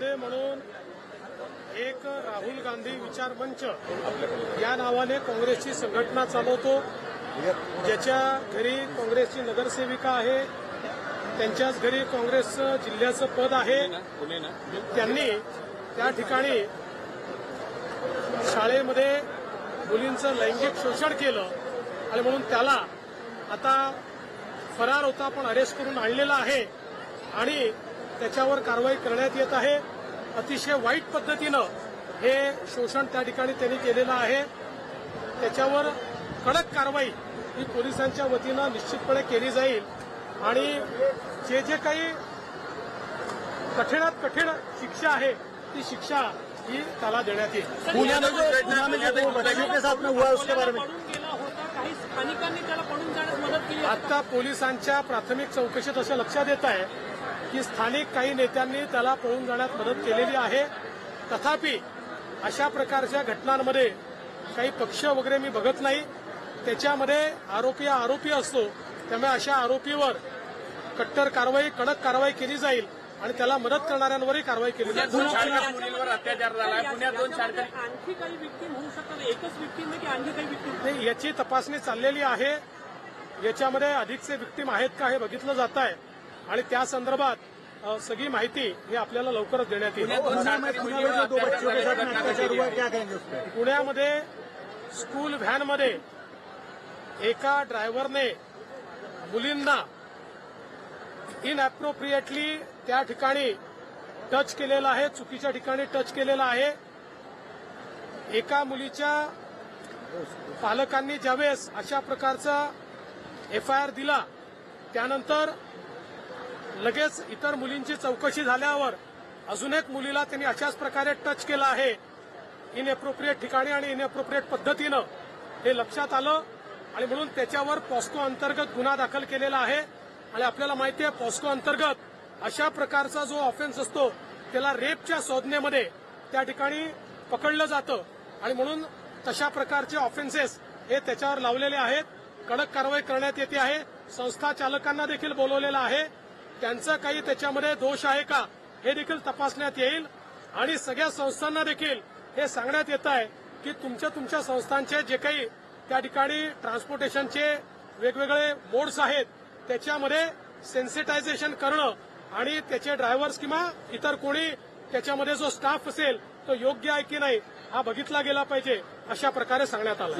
शिंदे म्हणून एक राहुल गांधी विचार मंच या नावाने काँग्रेसची संघटना चालवतो, ज्याच्या घरी काँग्रेसची नगरसेविका आहे, त्यांच्याच घरी काँग्रेसचं जिल्ह्याचं पद आहे. त्यांनी त्या ठिकाणी शाळेमध्ये मुलींचं लैंगिक शोषण केलं आणि म्हणून त्याला आता फरार होता पण अरेस्ट करून आणलेला आहे आणि त्याच्यावर कारवाई करण्यात येत आहे. अतिशय वाईट पद्धतीनं हे शोषण त्या ठिकाणी त्यांनी केलेलं आहे. त्याच्यावर कडक कारवाई ही पोलिसांच्या वतीनं निश्चितपणे केली जाईल आणि जे काही कठीणात कठीण शिक्षा आहे ती शिक्षा ही त्याला देण्यात येईल. आता पोलिसांच्या प्राथमिक चौकशीत असं लक्षात येत आहे की स्थानिक काही नेत्यांनी त्याला पळून जाण्यात मदत केलेली आहे. तथापि अशा प्रकारच्या घटनांमध्ये काही पक्ष वगैरे मी बघत नाही. त्याच्यामध्ये आरोपी असतो, त्यामुळे अशा आरोपीवर कट्टर कारवाई, कडक कारवाई केली जाईल आणि त्याला मदत करणाऱ्यांवरही कारवाई केली जाईल. मुलींवर अत्याचार झाला, पुण्यात 2 शाळकरी. आणखी काही विक्टीम होऊ शकतात, एकच विक्टीम आहे की आणखी काही विक्टीम? नाही, याची तपासणी चाललेली आहे. याच्यामध्ये अधिकचे विक्टीम आहेत का हे बघितलं जात आहे आणि त्या संदर्भात सगळी माहिती ही आपल्याला लवकरच देण्यात येईल. पुण्यामध्ये स्कूल व्हॅनमध्ये एका ड्रायव्हरने मुलींना इनअप्रोप्रिएटली त्या ठिकाणी टच केलेला आहे, चुकीच्या ठिकाणी टच केलेला आहे. एका मुलीच्या पालकांनी ज्यावेळेस अशा प्रकारचा FIR दिला त्यानंतर लगेच इतर मुलींची चौकशी झाल्यावर अजून एक मुलीला त्यांनी अशाच प्रकारे टच केला आहे इनअप्रोप्रिएट ठिकाणी आणि इनअप्रोप्रिएट पद्धतीनं हे लक्षात आलं आणि म्हणून त्याच्यावर पॉस्को अंतर्गत गुन्हा दाखल केलेला आहे. आणि आपल्याला माहिती आहे पॉस्को अंतर्गत अशा प्रकारचा जो ऑफेन्स असतो त्याला रेपच्या संज्ञेमध्ये त्या ठिकाणी पकडलं जातं आणि म्हणून तशा प्रकारचे ऑफेन्सेस हे त्याच्यावर लावलेले आहेत. कडक कारवाई करण्यात येते आहे. संस्था चालकांना देखील बोलवलेलं आहे. त्यांचा काही त्याच्यामध्ये दोष आहे का हे देखील तपासण्यात येईल आणि सगळ्या संस्थांना देखील हे सांगण्यात येत आहे की तुमच्या संस्थांचे जे काही त्या ठिकाणी ट्रान्सपोर्टेशनचे वेगवेगळे मोड्स आहेत त्याच्यामध्ये सेन्सिटायझेशन करणं आणि त्याचे ड्रायव्हर्स किंवा इतर कोणी त्याच्यामध्ये जो स्टाफ असेल तो योग्य आहे की नाही हा बघितला गेला पाहिजे अशा प्रकारे सांगण्यात आलं.